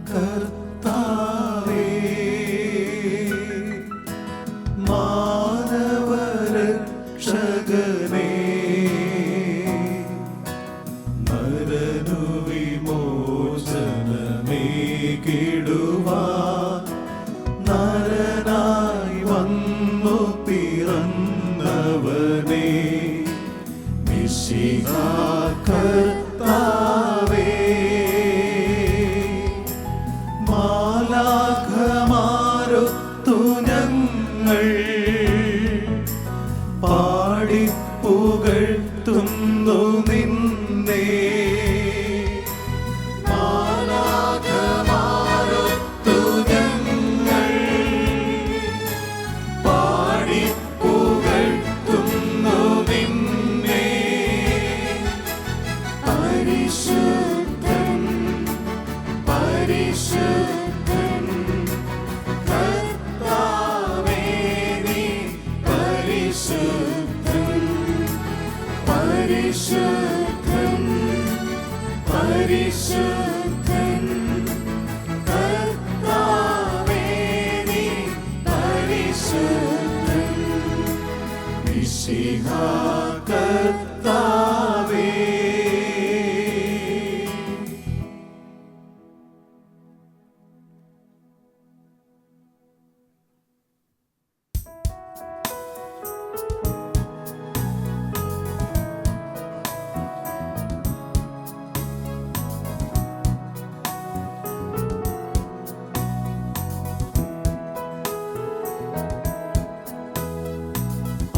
കർത്താവേ, മാനവരക്ഷകനേ, മരണവിമോചനമേകിടുവാൻ നരനായി വന്നു പിറന്നവനേ, മിശിഹാ കർത്താവേ, മാലാഖമാരൊത്തു ഞങ്ങൾ പാടിപ്പുകഴ്ത്തുന്നു നിന്നെ. മാലാഖമാരൊത്തു ഞങ്ങൾ പാടിപ്പുകഴ്ത്തുന്നു നിന്നെ. പരിശുദ്ധൻ പരിശുദ്ധൻ കർത്താവേ, നീ പരിശുദ്ധൻ പരിശുദ്ധൻ പരിശുദ്ധൻ കർത്താവേ, നീ പരിശുദ്ധൻ. മിശിഹാ കർത്താവേ.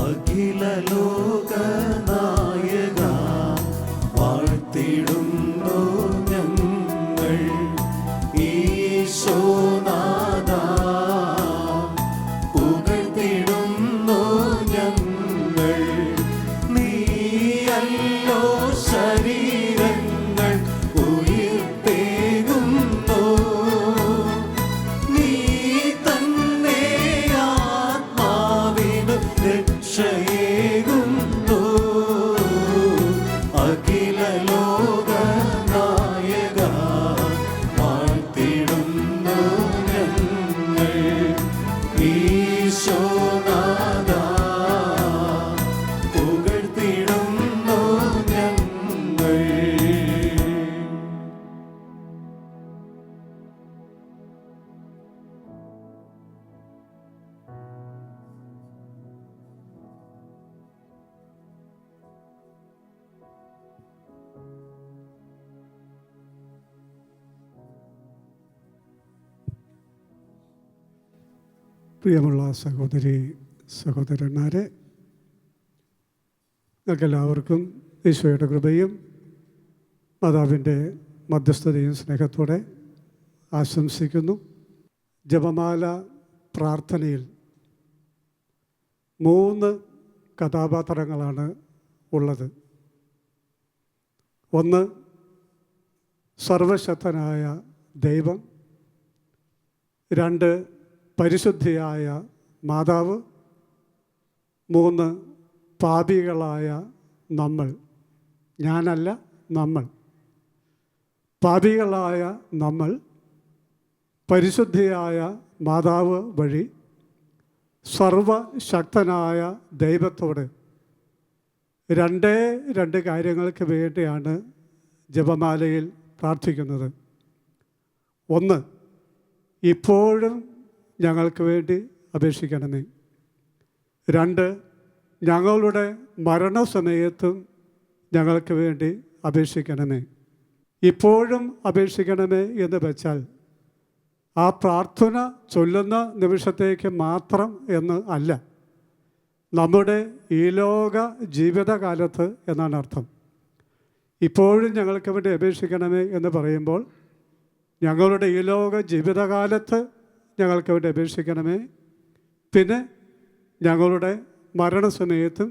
അഖില ലോകനായക വാഴ്ത്തിടുന്നു ഞങ്ങൾ ഈശോനാഥ, പുകഴ്ത്തിടുന്നു ഞങ്ങൾ. നീയല്ലോ ശരീരങ്ങൾ ഉയിർപ്പേകുന്നു, നീ തന്നെ ആത്മാവിന് രക്ഷയേകുന്നു. അഖില ലോകനായക വാഴ്ത്തിടുന്നു ഞങ്ങൾ ഈശോനാഥ, പുകഴ്ത്തിടുന്നു ഞങ്ങൾ. പ്രിയമുള്ള സഹോദരി സഹോദരന്മാരെ, നിങ്ങൾക്കെല്ലാവർക്കും ഈശോയുടെ കൃപയും മാതാവിൻ്റെ മധ്യസ്ഥതയും സ്നേഹത്തോടെ ആശംസിക്കുന്നു. ജപമാല പ്രാർത്ഥനയിൽ 3 കഥാപാത്രങ്ങളാണ് ഉള്ളത്. ഒന്ന് സർവശക്തനായ ദൈവം, 2 പരിശുദ്ധിയായ മാതാവ്, 3 പാപികളായ നമ്മൾ. ഞാനല്ല, നമ്മൾ. പാപികളായ നമ്മൾ പരിശുദ്ധിയായ മാതാവ് വഴി സർവശക്തനായ ദൈവത്തോട് 2 കാര്യങ്ങൾക്ക് വേണ്ടിയാണ് ജപമാലയിൽ പ്രാർത്ഥിക്കുന്നത്. ഒന്ന്, ഇപ്പോഴും ഞങ്ങൾക്ക് വേണ്ടി അപേക്ഷിക്കണമേ. 2, ഞങ്ങളുടെ മരണസമയത്തും ഞങ്ങൾക്ക് വേണ്ടി അപേക്ഷിക്കണമേ. ഇപ്പോഴും അപേക്ഷിക്കണമേ എന്ന് വെച്ചാൽ ആ പ്രാർത്ഥന ചൊല്ലുന്ന നിമിഷത്തേക്ക് മാത്രം എന്ന് അല്ല, നമ്മുടെ ഈ ലോക ജീവിതകാലത്ത് എന്നാണ് അർത്ഥം. ഇപ്പോഴും ഞങ്ങൾക്ക് വേണ്ടി അപേക്ഷിക്കണമേ എന്ന് പറയുമ്പോൾ ഞങ്ങളുടെ ഈ ലോക ജീവിതകാലത്ത് ഞങ്ങൾക്ക് വേണ്ടി അപേക്ഷിക്കണമേ. പിന്നെ ഞങ്ങളുടെ മരണസമയത്തും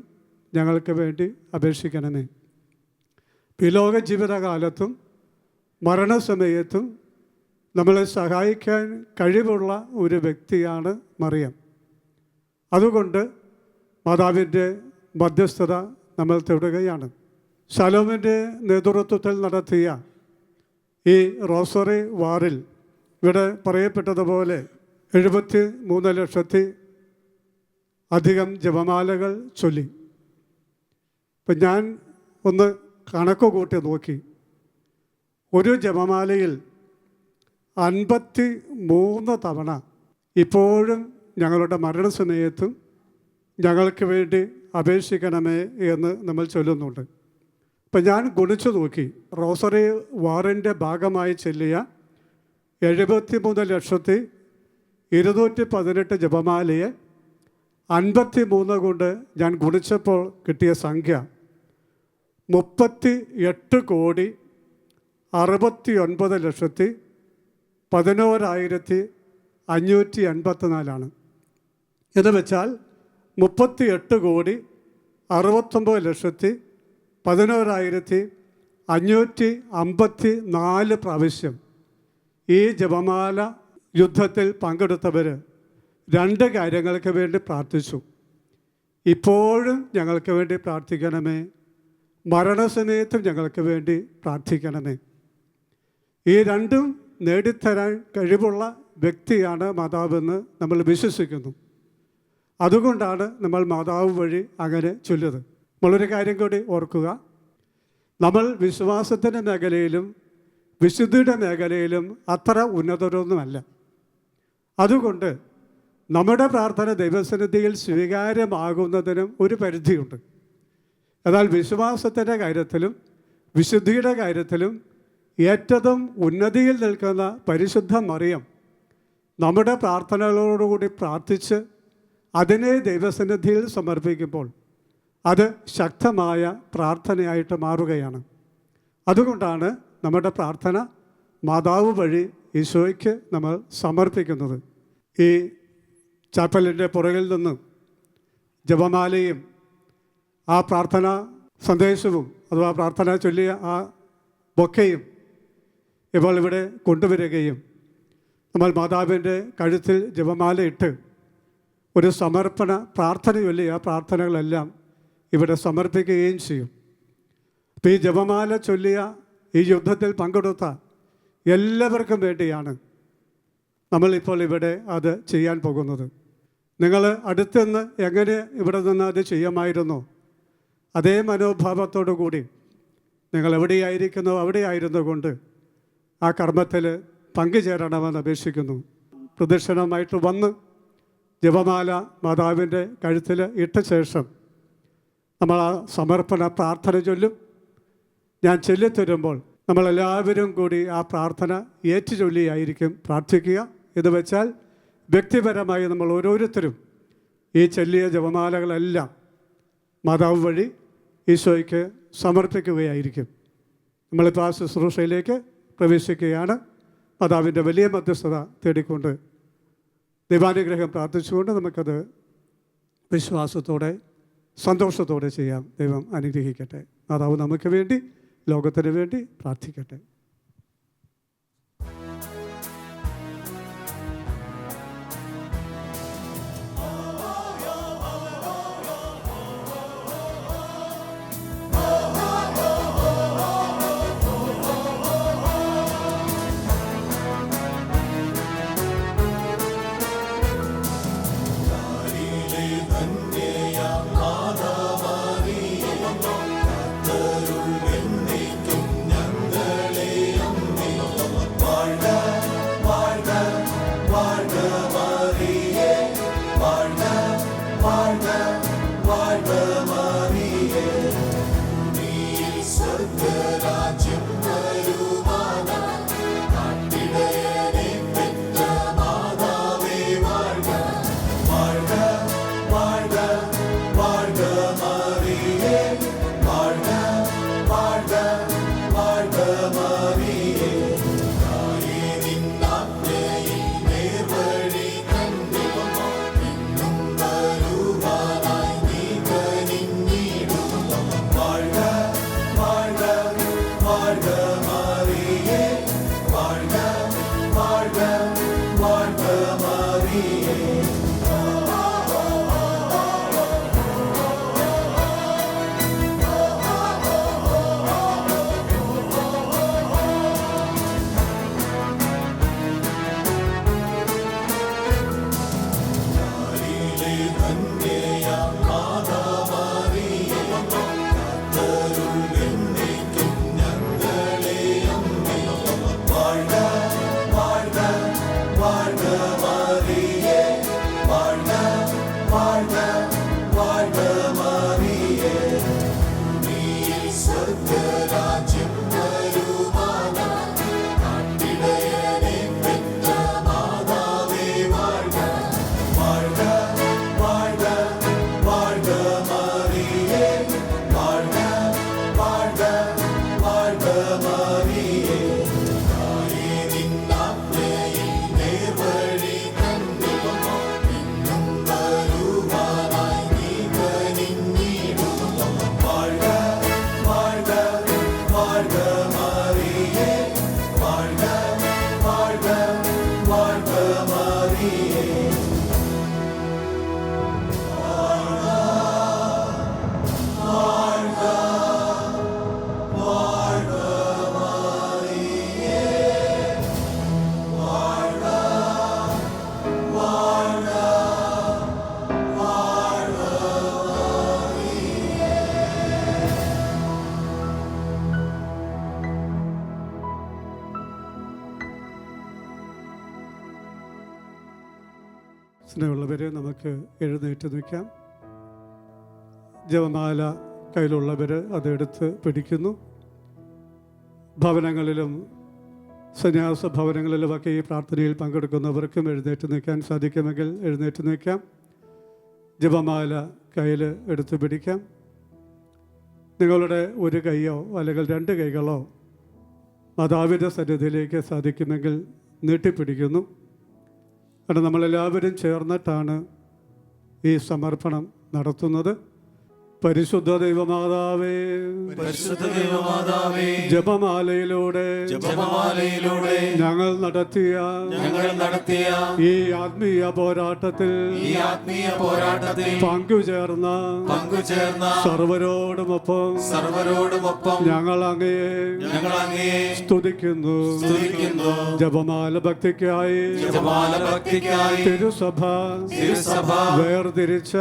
ഞങ്ങൾക്ക് വേണ്ടി അപേക്ഷിക്കണമേ. ഈ ലോക ജീവിതകാലത്തും മരണസമയത്തും നമ്മളെ സഹായിക്കാൻ കഴിവുള്ള ഒരു വ്യക്തിയാണ് മറിയം. അതുകൊണ്ട് മാതാവിൻ്റെ മധ്യസ്ഥത നമ്മൾ തേടുകയാണ്. ശലോമിൻ്റെ നേതൃത്വത്തിൽ നടത്തിയ ഈ റോസറി വാറിൽ ഇവിടെ പറയപ്പെട്ടതുപോലെ 73 ലക്ഷത്തി അധികം ജപമാലകൾ ചൊല്ലി. ഇപ്പം ഞാൻ ഒന്ന് കണക്ക് കൂട്ടി നോക്കി. ഒരു ജപമാലയിൽ 53 തവണ ഇപ്പോഴും ഞങ്ങളുടെ മരണസമയത്തും ഞങ്ങൾക്ക് വേണ്ടി അപേക്ഷിക്കണമേ എന്ന് നമ്മൾ ചൊല്ലുന്നുണ്ട്. ഇപ്പം ഞാൻ ഗുണിച്ചു നോക്കി. റോസറി വാറിൻ്റെ ഭാഗമായി ചൊല്ലിയ 73 ലക്ഷത്തി 218 ജപമാലയെ 53 കൊണ്ട് ഞാൻ ഗുണിച്ചപ്പോൾ കിട്ടിയ സംഖ്യ 38 കോടി 69 ലക്ഷത്തി 11,584 എന്ന് വെച്ചാൽ 38 കോടി 69 ലക്ഷത്തി 11,554 പ്രാവശ്യം ഈ ജപമാല യുദ്ധത്തിൽ പങ്കെടുത്തവർ 2 കാര്യങ്ങൾക്ക് വേണ്ടി പ്രാർത്ഥിച്ചു. ഇപ്പോഴും ഞങ്ങൾക്ക് വേണ്ടി പ്രാർത്ഥിക്കണമേ, മരണസമയത്തും ഞങ്ങൾക്ക് വേണ്ടി പ്രാർത്ഥിക്കണമേ. ഈ രണ്ടും നേടിത്തരാൻ കഴിവുള്ള വ്യക്തിയാണ് മാതാവെന്ന് നമ്മൾ വിശ്വസിക്കുന്നു. അതുകൊണ്ടാണ് നമ്മൾ മാതാവ് വഴി അങ്ങനെ ചൊല്ലിയത്. നമ്മളൊരു കാര്യം കൂടി ഓർക്കുക. നമ്മൾ വിശ്വാസത്തിൻ്റെ മേഖലയിലും വിശുദ്ധിയുടെ മേഖലയിലും അത്ര ഉന്നതരൊന്നുമല്ല. അതുകൊണ്ട് നമ്മുടെ പ്രാർത്ഥന ദൈവസന്നിധിയിൽ സ്വീകാര്യമാകുന്നതിനും ഒരു പരിധിയുണ്ട്. എന്നാൽ വിശ്വാസത്തിൻ്റെ കാര്യത്തിലും വിശുദ്ധിയുടെ കാര്യത്തിലും ഏറ്റവും ഉന്നതിയിൽ നിൽക്കുന്ന പരിശുദ്ധ മറിയം നമ്മുടെ പ്രാർത്ഥനകളോടുകൂടി പ്രാർത്ഥിച്ച് അതിനെ ദൈവസന്നിധിയിൽ സമർപ്പിക്കുമ്പോൾ അത് ശക്തമായ പ്രാർത്ഥനയായിട്ട് മാറുകയാണ്. അതുകൊണ്ടാണ് നമ്മുടെ പ്രാർത്ഥന മാതാവ് വഴി ഈശോയ്ക്ക് നമ്മൾ സമർപ്പിക്കുന്നത്. ഈ ചാപ്പലിൻ്റെ പുറകിൽ നിന്ന് ജപമാലയും ആ പ്രാർത്ഥന സന്ദേശവും അഥവാ പ്രാർത്ഥന ചൊല്ലിയ ആ ബൊക്കയും ഇപ്പോൾ ഇവിടെ കൊണ്ടുവരികയും നമ്മൾ മാതാവിൻ്റെ കഴുത്തിൽ ജപമാല ഇട്ട് ഒരു സമർപ്പണ പ്രാർത്ഥന ചൊല്ലി ആ പ്രാർത്ഥനകളെല്ലാം ഇവിടെ സമർപ്പിക്കുകയും ചെയ്യും. അപ്പോൾ ഈ ജപമാല ചൊല്ലിയ ഈ യുദ്ധത്തിൽ പങ്കെടുത്ത എല്ലാവർക്കും വേണ്ടിയാണ് നമ്മളിപ്പോൾ ഇവിടെ അത് ചെയ്യാൻ പോകുന്നത്. നിങ്ങൾ അടുത്തുനിന്ന് എങ്ങനെ ഇവിടെ നിന്ന് അത് ചെയ്യാമായിരുന്നോ അതേ മനോഭാവത്തോടു കൂടി നിങ്ങൾ എവിടെയായിരിക്കുന്നോ അവിടെയായിരുന്നു കൊണ്ട് ആ കർമ്മത്തിൽ പങ്കുചേരണമെന്ന് അപേക്ഷിക്കുന്നു. പ്രദക്ഷിണമായിട്ട് വന്ന് ജപമാല മാതാവിൻ്റെ കഴുത്തിൽ ഇട്ട ശേഷം നമ്മൾ ആ സമർപ്പണ പ്രാർത്ഥന ചൊല്ലും. ഞാൻ ചൊല്ലിത്തരുമ്പോൾ നമ്മളെല്ലാവരും കൂടി ആ പ്രാർത്ഥന ഏറ്റുചൊല്ലിയായിരിക്കും പ്രാർത്ഥിക്കുക. ഇത് വെച്ചാൽ വ്യക്തിപരമായി നമ്മൾ ഓരോരുത്തരും ഈ ചൊല്ലിയ ജപമാലകളെല്ലാം മാതാവ് വഴി ഈശോയ്ക്ക് സമർപ്പിക്കുകയായിരിക്കും. നമ്മളിപ്പോൾ ആ ശുശ്രൂഷയിലേക്ക് പ്രവേശിക്കുകയാണ്. മാതാവിൻ്റെ വലിയ മധ്യസ്ഥത തേടിക്കൊണ്ട് ദൈവാനുഗ്രഹം പ്രാർത്ഥിച്ചുകൊണ്ട് നമുക്കത് വിശ്വാസത്തോടെ സന്തോഷത്തോടെ ചെയ്യാം. ദൈവം അനുഗ്രഹിക്കട്ടെ. മാതാവ് നമുക്ക് വേണ്ടി ലോകത്തിന് വേണ്ടി പ്രാർത്ഥിക്കട്ടെ. മാതാവാ സ്നേഹമുള്ളവരെ, നമുക്ക് എഴുന്നേറ്റ് നിൽക്കാം. ജപമാല കയ്യിലുള്ളവർ അതെടുത്ത് പിടിക്കുന്നു. ഭവനങ്ങളിലും സന്യാസ ഭവനങ്ങളിലുമൊക്കെ ഈ പ്രാർത്ഥനയിൽ പങ്കെടുക്കുന്നവർക്കും എഴുന്നേറ്റ് നിൽക്കാൻ സാധിക്കുമെങ്കിൽ എഴുന്നേറ്റ് നിൽക്കാം. ജപമാല കയ്യിൽ എടുത്ത് പിടിക്കാം. നിങ്ങളുടെ ഒരു കൈയോ അല്ലെങ്കിൽ രണ്ട് കൈകളോ മാതാവിൻ്റെ സന്നിധിയിലേക്ക് സാധിക്കുമെങ്കിൽ നീട്ടിപ്പിടിക്കുന്നു. കാരണം നമ്മളെല്ലാവരും ചേർന്നിട്ടാണ് ഈ സമർപ്പണം നടത്തുന്നത്. പരിശുദ്ധ ദൈവമാതാവേ, പരിശുദ്ധ ദൈവമാതാവേ, ജപമാലയിലൂടെ ഞങ്ങൾ നടത്തിയ ഈ ആത്മീയ പോരാട്ടത്തിൽ പങ്കുചേർന്ന സർവരോടുമൊപ്പം ഞങ്ങൾ അങ്ങയെ സ്തുതിക്കുന്നു. ജപമാല ഭക്തിക്കായി തിരുസഭ വേർതിരിച്ച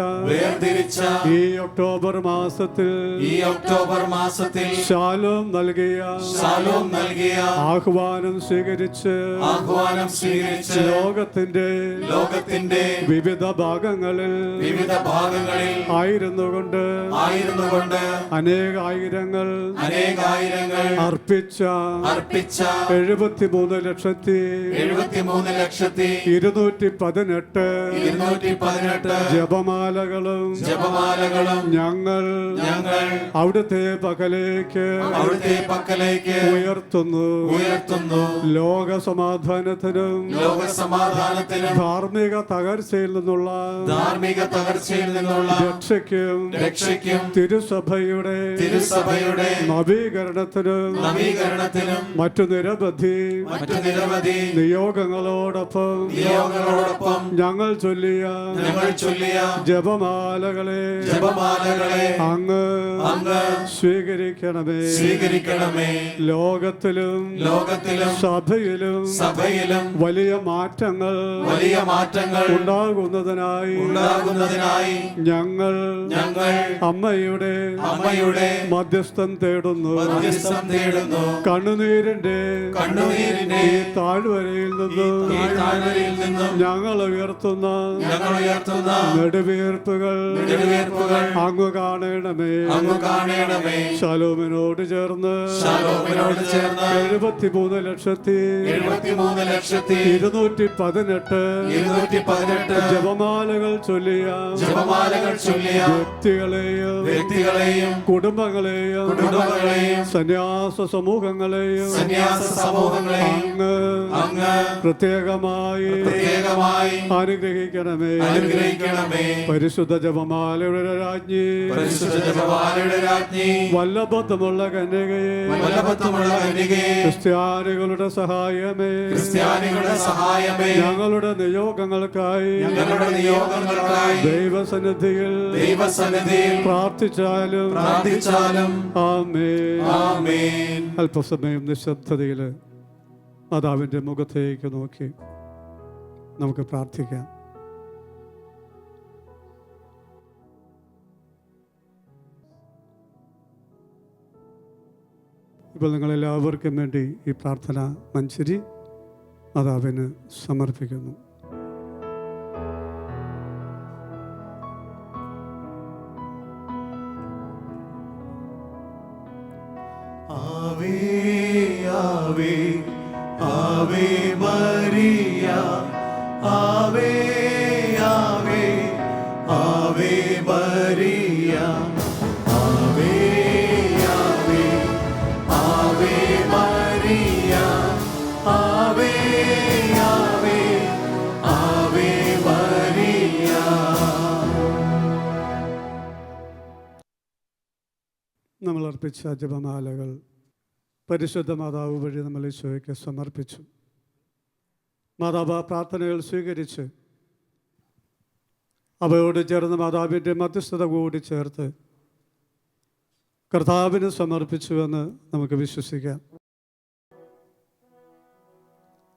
ഈ ഒക്ടോബർ മാസത്തിൽ ശാലോം നൽകിയ ആഹ്വാനം സ്വീകരിച്ച് ലോകത്തിന്റെ വിവിധ ഭാഗങ്ങളിൽ ആയിരുന്നുകൊണ്ട് അനേകായിരങ്ങൾ അർപ്പിച്ച 73,218 ജപമാലകളും ഞങ്ങൾ അവിടുത്തെ പക്കലേക്ക് ഉയർത്തുന്നു. ലോക സമാധാനത്തിനും ധാർമ്മിക തകർച്ചയിൽ നിന്നുള്ള രക്ഷയ്ക്കും തിരുസഭയുടെ നവീകരണത്തിനും മറ്റു നിരവധി നിയോഗങ്ങളോടൊപ്പം ഞങ്ങൾ ചൊല്ലിയ ജപമാലകളെ അങ്ങ് സ്വീകരിക്കണമേ. ലോകത്തിലും സഭയിലും വലിയ മാറ്റങ്ങൾ ഉണ്ടാകുന്നതിനായി ഞങ്ങൾ അമ്മയുടെ മധ്യസ്ഥം തേടുന്നു. കണ്ണുനീരിന്റെ ഈ താഴ്വരയിൽ നിന്നും ഞങ്ങൾ ഉയർത്തുന്ന നെടുവീർപ്പുകൾ അങ്ങ് കാണണമേ. ശലോമിനോട് ചേർന്ന് 73,218 ജപമാലകൾ ചൊല്ലിയ വ്യക്തികളെയും കുടുംബങ്ങളെയും സന്യാസ സമൂഹങ്ങളെയും അങ്ങ് പ്രത്യേകമായി അനുഗ്രഹിക്കണമേ. പരിശുദ്ധ ജപമാലയുടെ രാജ്ഞി, വല്ലഭത്വമുള്ള കന്യകയെ, ക്രിസ്ത്യാനികളുടെ സഹായമേ, ഞങ്ങളുടെ നിയോഗങ്ങൾക്കായി ദൈവസന്നിധിയിൽ പ്രാർത്ഥിച്ചാലും ആമേൻ. അല്പസമയം നിശബ്ദതയിൽ മാതാവിൻ്റെ മുഖത്തേക്ക് നോക്കി നമുക്ക് പ്രാർത്ഥിക്കാം. ഇപ്പോൾ നിങ്ങളെല്ലാവർക്കും വേണ്ടി ഈ പ്രാർത്ഥന മഞ്ചരി മാതാവിന് സമർപ്പിക്കുന്നു. ആവേ ആവേ ആവേ മരിയ, ആവേ ആവേ ആവേ മരിയ, ആവേ ആവേ ആവേ മരിയ, ആവേ ആവേ ആവേ മരിയ. നമ്മൾ അർപ്പിച്ച ജപമാലകൾ പരിശുദ്ധ മാതാവ് വഴി നമ്മൾ ഈശോയ്ക്ക് സമർപ്പിച്ചു. മാതാവ് പ്രാർത്ഥനകൾ സ്വീകരിച്ച് അവയോട് ചേർന്ന് മാതാവിൻ്റെ മധ്യസ്ഥത കൂടി ചേർത്ത് കർത്താവിന് സമർപ്പിച്ചുവെന്ന് നമുക്ക് വിശ്വസിക്കാം.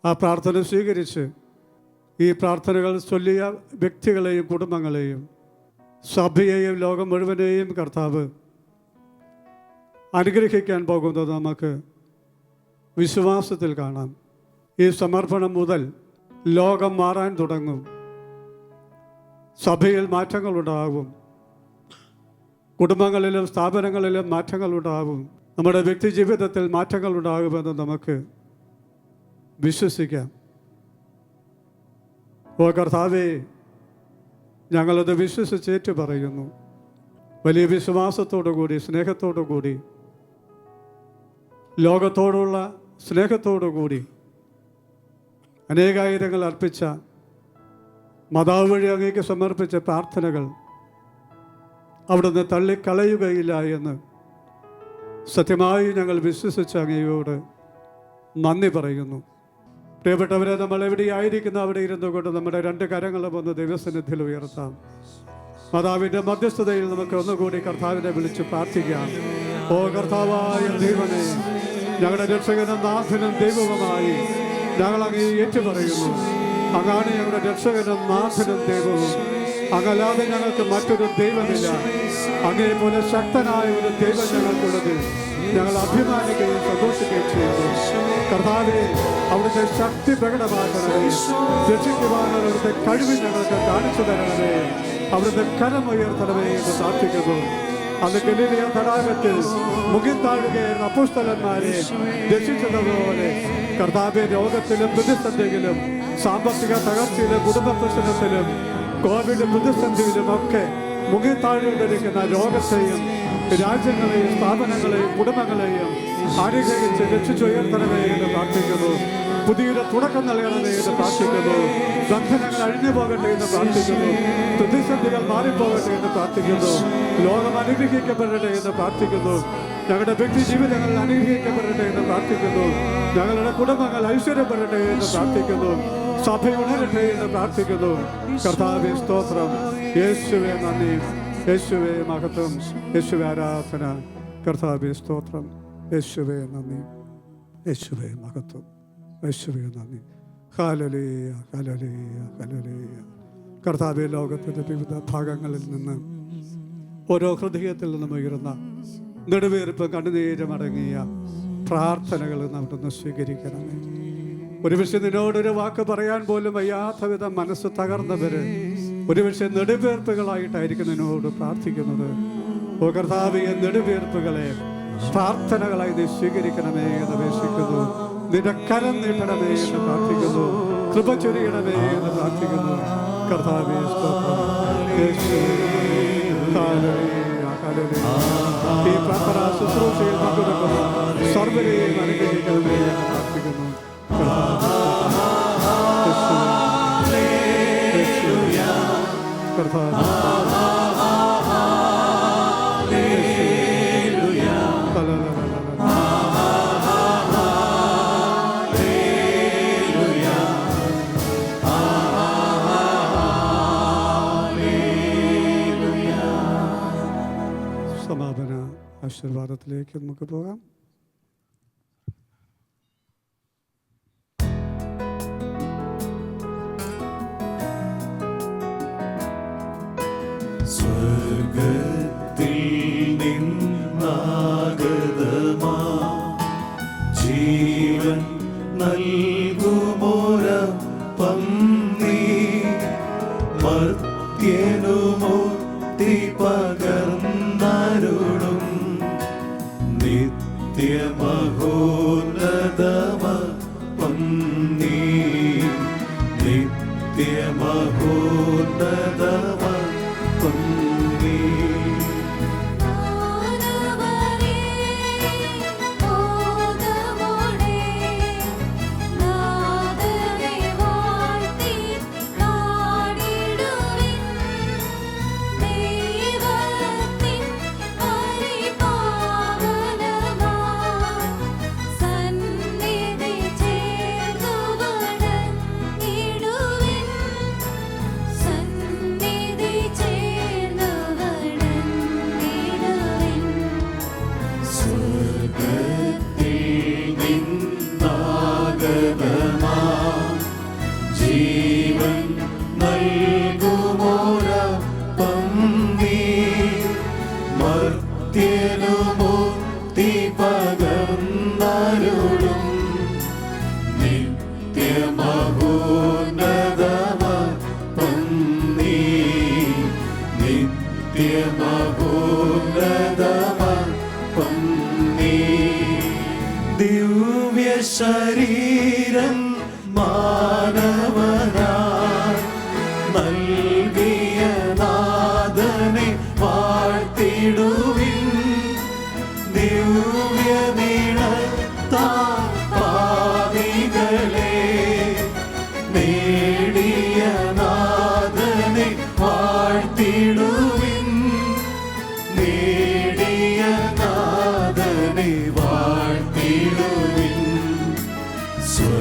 ആ പ്രാർത്ഥന സ്വീകരിച്ച് ഈ പ്രാർത്ഥനകൾ ചൊല്ലിയ വ്യക്തികളെയും കുടുംബങ്ങളെയും സഭയെയും ലോകം മുഴുവനെയും കർത്താവ് അനുഗ്രഹിക്കാൻ പോകുന്നത് നമുക്ക് വിശ്വാസത്തിൽ കാണാം. ഈ സമർപ്പണം മുതൽ ലോകം മാറാൻ തുടങ്ങും. സഭയിൽ മാറ്റങ്ങളുണ്ടാകും, കുടുംബങ്ങളിലും സ്ഥാപനങ്ങളിലും മാറ്റങ്ങളുണ്ടാകും, നമ്മുടെ വ്യക്തി ജീവിതത്തിൽ മാറ്റങ്ങളുണ്ടാകുമെന്ന് നമുക്ക് വിശ്വസിക്കാം. ഓ കർത്താവേ, ഞങ്ങളത് വിശ്വസിച്ചേറ്റു പറയുന്നു. വലിയ വിശ്വാസത്തോടു കൂടി, സ്നേഹത്തോടു കൂടി, ലോകത്തോടുള്ള സ്നേഹത്തോടു കൂടി അനേകായിരങ്ങൾ അർപ്പിച്ച, മാതാവ് വഴി അങ്ങേക്ക് സമർപ്പിച്ച പ്രാർത്ഥനകൾ അവിടുന്ന് തള്ളിക്കളയുകയില്ല എന്ന് സത്യമായി ഞങ്ങൾ വിശ്വസിച്ച അങ്ങയോട് നന്ദി പറയുന്നു. പ്രിയപ്പെട്ടവരെ, നമ്മൾ എവിടെയായിരിക്കുന്ന അവിടെ ഇരുന്നു കൊണ്ട് നമ്മുടെ രണ്ട് കരങ്ങളും ഒന്ന് ദൈവസന്നിധിയിൽ ഉയർത്താം. മാതാവിൻ്റെ മധ്യസ്ഥതയിൽ നമുക്ക് ഒന്നുകൂടി കർത്താവിനെ വിളിച്ച് പ്രാർത്ഥിക്കാം. ഓ കർത്താവായ ദൈവമേ, ഞങ്ങളുടെ രക്ഷകനും നാഥനും ദൈവവുമായി ഞങ്ങൾ അങ്ങേ ഏറ്റുപറയുന്നു. അങ്ങാണ് ഞങ്ങളുടെ രക്ഷകനും നാഥനും ദൈവവും. അങ്ങല്ലാതെ ഞങ്ങൾക്ക് മറ്റൊരു ദൈവമില്ല. അങ്ങേപോലെ ശക്തനായ ഒരു ദൈവം ഞങ്ങൾക്കുള്ളത് ഞങ്ങൾ അഭിമാനിക്കുകയും സന്തോഷിക്കുകയും ചെയ്യുന്നു. കർത്താവേ, അവിടുത്തെ ശക്തി പ്രകടമാക്കണമേ. രക്ഷിക്കുവാനുള്ള അവിടുത്തെ കഴിവ് ഞങ്ങൾക്ക് കാണിച്ചു തരണമേ. അവിടുത്തെ കരമുയർത്തണമേ എന്ന് പ്രാർത്ഥിക്കുന്നു. അന്ന് ഗലീലിയ തടാകത്തിൽ മുഖം താഴുകയായിരുന്ന അപ്പോസ്തലന്മാരെ രക്ഷിച്ചതുപോലെ കർത്താവേ, രോഗത്തിലും പ്രതിസന്ധിയിലും സാമ്പത്തിക തകർച്ചയിലും കുടുംബ പ്രശ്നത്തിലും കോവിഡ് പ്രതിസന്ധിയിലും ഒക്കെ മുഖം താഴുകൊണ്ടിരിക്കുന്ന രോഗത്തെയും രാജ്യങ്ങളെയും സ്ഥാപനങ്ങളെയും കുടുംബങ്ങളെയും ആരോഗ്യച്ച് രക്ഷിച്ചുയർത്തണമേ എന്ന് പ്രാർത്ഥിക്കുന്നു. പുതിയൊരു തുടക്കം നൽകണമേ എന്ന് പ്രാർത്ഥിക്കുന്നു. ബന്ധനങ്ങൾ അഴിഞ്ഞു പോകട്ടെ എന്ന് പ്രാർത്ഥിക്കുന്നു. പ്രതിസന്ധികൾ മാറിപ്പോകട്ടെ എന്ന് പ്രാർത്ഥിക്കുന്നു. ലോകം അനുഗ്രഹിക്കപ്പെടട്ടെ എന്ന് പ്രാർത്ഥിക്കുന്നു. ഞങ്ങളുടെ വ്യക്തി ജീവിതങ്ങൾ അനുഗ്രഹിക്കപ്പെടട്ടെ എന്ന് പ്രാർത്ഥിക്കുന്നു. ഞങ്ങളുടെ കുടുംബങ്ങൾ ഐശ്വര്യപ്പെടട്ടെ എന്ന് പ്രാർത്ഥിക്കുന്നു. സഭ ഉണരട്ടെ എന്ന് പ്രാർത്ഥിക്കുന്നു. കർത്താവേ സ്തോത്രം, യേശുവേ നന്ദി, യേശുവേ മഹത്വം, യേശുവേ ആരാധന. കർത്താവേ സ്തോത്രം, യേശുവേ നന്ദി, യേശുവേ മഹത്വം, യേശുവേ നന്ദി. Hallelujah, hallelujah, hallelujah. കർത്താവേ, ലോകത്തിൻ്റെ വിവിധ ഭാഗങ്ങളിൽ നിന്ന് ഓരോ ഹൃദയത്തിൽ നിന്നും ഉയരുന്ന നെടുവേർപ്പ് കണ്ണുനീരമടങ്ങിയ പ്രാർത്ഥനകൾ അവിടുന്ന് സ്വീകരിക്കണമേ. ഒരുപക്ഷെ നിന്നോടൊരു വാക്ക് പറയാൻ പോലും വയ്യാത്ത വിധം മനസ്സ് തകർന്നവര് ഒരുപക്ഷെ നെടുവേർപ്പുകളായിട്ടായിരിക്കും നിന്നോട് പ്രാർത്ഥിക്കുന്നത്. ഓ കർത്താവേ, നെടുവേർപ്പുകളെ പ്രാർത്ഥനകളായി നീ സ്വീകരിക്കണമേ എന്ന് അപേക്ഷിക്കുന്നു. നിന്റെ കരം നീട്ടണമേ എന്ന് പ്രാർത്ഥിക്കുന്നു. കൃപ ചൊരിയണമേ എന്ന് പ്രാർത്ഥിക്കുന്നു. കർത്താവേ സ്തോത്രം, യേശുവേ ഹല്ലേലൂയ, ഹല്ലേലൂയ. ഈ പ്രാർത്ഥന ശുശ്രൂഷയിൽ പങ്കെടുക്കുന്ന സർവ്വരെയും അനുഗ്രഹിക്കണമേ എന്ന് പ്രാർത്ഥിക്കുന്നു. സമാപന ആശീർവാദത്തിലേക്ക് നമുക്ക് പോകാം. സ്വർഗത്തിൽ നിന്നാഗതമാ ജീവൻ നൽകുമോരപ്പം നീ മർത്യനു മുക്തി പകർന്നരുളും നിത്യമഹോന്നതമപ്പം നീ നിത്യമഹോന്നതമപ്പം നീ. ജീവൻ നൽകുമോരപ്പം നീ മർത്യനു മുക്തി പകർന്നരുളും നിത്യമഹോന്നതമപ്പം നീ.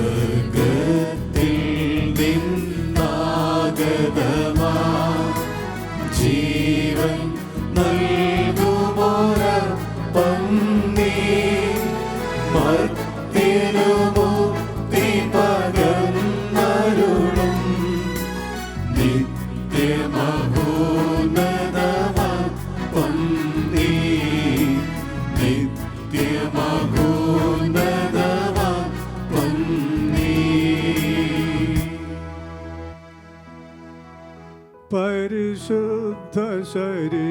സ്വർഗത്തിൽ നിന്നാഗതമാ ജീവൻ നൽകുമോരപ്പം നീ മർത്യനു മുക്തി പകർന്നരുളും നിത്യമഹോന്നതമപ്പം നീ നിത്യമഹോന്നതമപ്പം നീ. പരിശുദ്ധ ശരീരത്താലും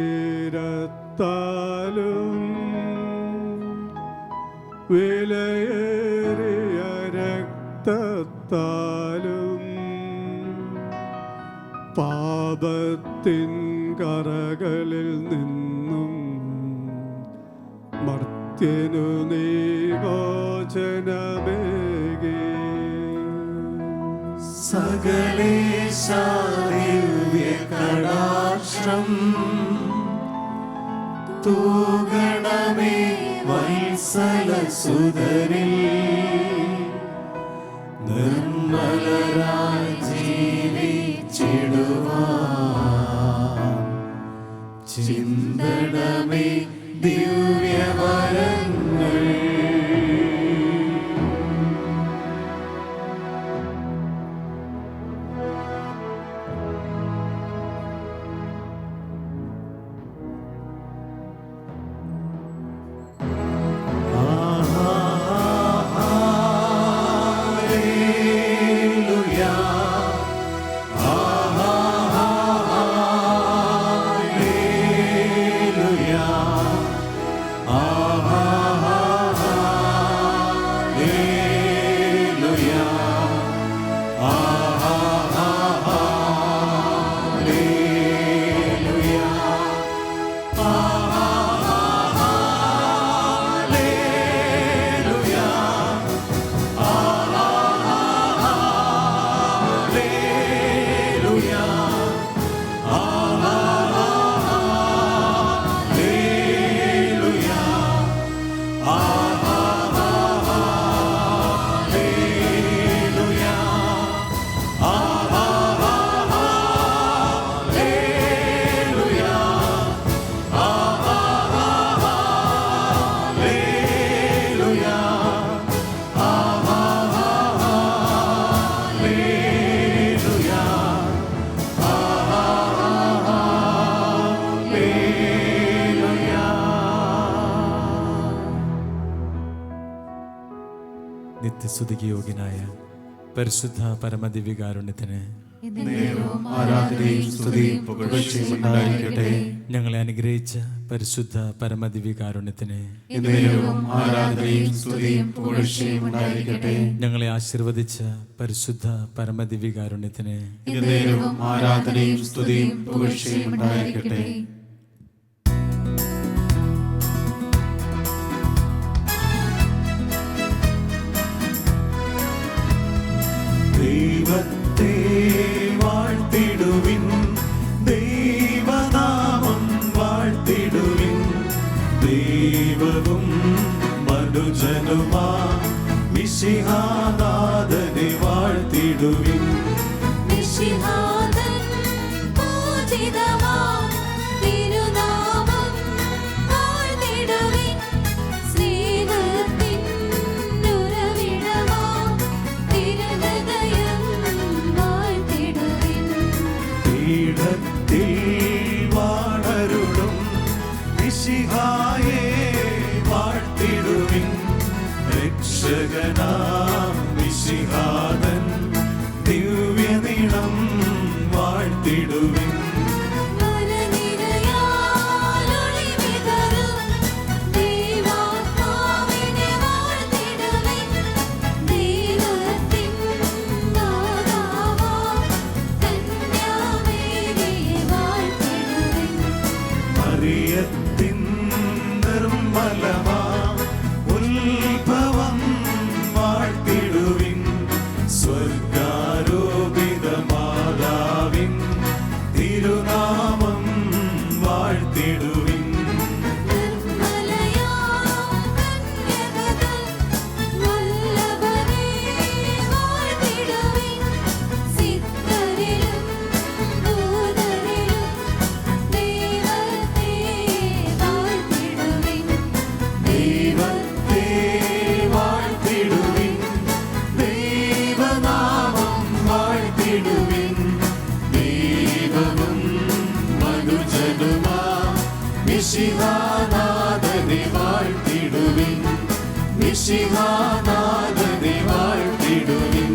വിലയേറിയ രക്തത്താലും പാപത്തിൻ കറകളിൽ നിന്നും മർത്യനു നീ മോചനമേകി. സകലേശാ ദിവ്യകടാക്ഷം തൂഗണമേ വത്സലസുതരിൽ നിർമ്മലരായി ജീവിച്ചിടുവാൻ ചിന്തണമേ ദിവ്യവരങ്ങൾ. നിത്യസ്തുതിക്ക് യോഗ്യനായ പരിശുദ്ധ പരമദിവ്യകാരുണ്യത്തിന് ആരാധനയും സ്തുതിയും പുകഴ്ചയും ഉണ്ടായിരിക്കട്ടെ. ഞങ്ങളെ അനുഗ്രഹിച്ച പരിശുദ്ധ പരമദിവ്യകാരുണ്യത്തിന് ആരാധനയും സ്തുതിയും പുകഴ്ചയും ഉണ്ടായിരിക്കട്ടെ. ഞങ്ങളെ ആശീർവദിച്ച പരിശുദ്ധ പരമദിവ്യകാരുണ്യത്തിന് ആരാധനയും സ്തുതിയും പുകഴ്ചയും ഉണ്ടായിരിക്കട്ടെ. ദൈവത്തെ വാഴ്ത്തിടുവിൻ, ദൈവനാമം വാഴ്ത്തിടുവിൻ. ദൈവവും മനുജനുമാ മിശിഹാനാഥനെ വാഴ്ത്തിടുവിൻ. മിശിഹാതൻ പൂജിതമാം തിരുനാമം വാഴ്ത്തിടുവിൻ. സ്നേഹത്തിൻ ഉറവിടമാം തിരുഹൃദയം വാഴ്ത്തിടുവിൻ. പീഠത്തിൽ വാണരുളും മിശിഹായെ വാഴ്ത്തിടുവിൻ. രക്ഷകനാം മിശിഹാതൻ ദിവ്യനിണം വാഴ്ത്തിടുവിൻ. വരനിരയാലൊളിവിതറും ദൈവാത്മാവിനെ വാഴ്ത്തിടുവിൻ. ദൈവത്തിൻ നാഥാവാം കന്യാമേരിയെ വാഴ്ത്തിടുവിൻ. മറിയത്തിൻ നിർമ്മലമാം ഉത്ഭവം വാഴ്ത്തിടുവിൻ. സ്വർഗാരോപിത മാതാവിൻ തിരുനാമം വാഴ്ത്തിടുവിൻ. നിർമ്മലയാം കന്യകതൻ വല്ലഭരേ മിശിഹാനാഥനെ വാഴ്ത്തിടുവിൻ.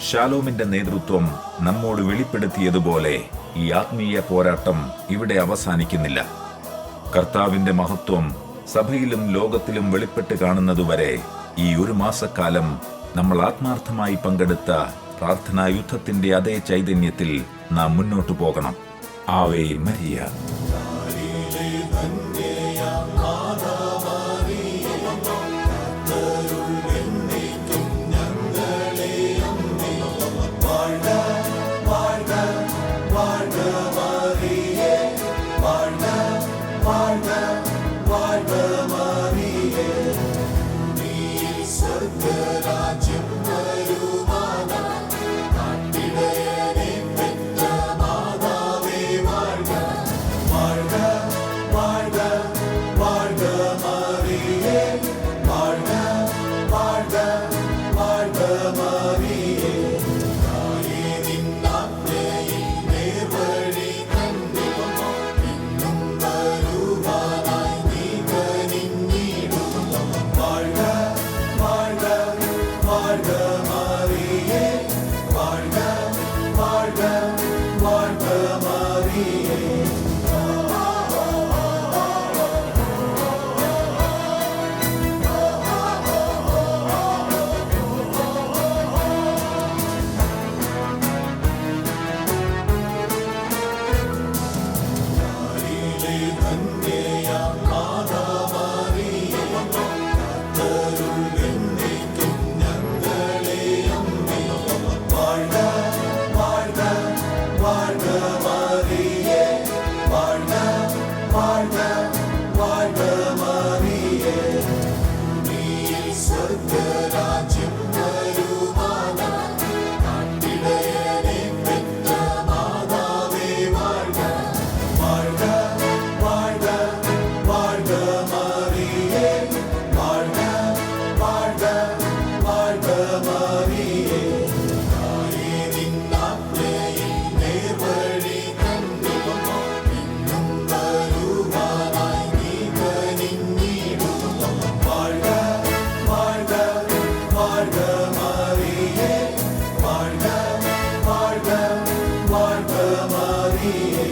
ശാലോമിന്റെ നേതൃത്വം നമ്മോട് വെളിപ്പെടുത്തിയതുപോലെ ഈ ആത്മീയ പോരാട്ടം ഇവിടെ അവസാനിക്കുന്നില്ല. കർത്താവിന്റെ മഹത്വം സഭയിലും ലോകത്തിലും വെളിപ്പെട്ട് കാണുന്നതുവരെ ഈ ഒരു മാസക്കാലം നമ്മൾ ആത്മാർത്ഥമായി പങ്കെടുത്ത പ്രാർത്ഥനാ യുദ്ധത്തിന്റെ അതേ ചൈതന്യത്തിൽ നാം മുന്നോട്ടു പോകണം. Ave Maria. வாழ்க வாழ்க வாழ்க மாறியே.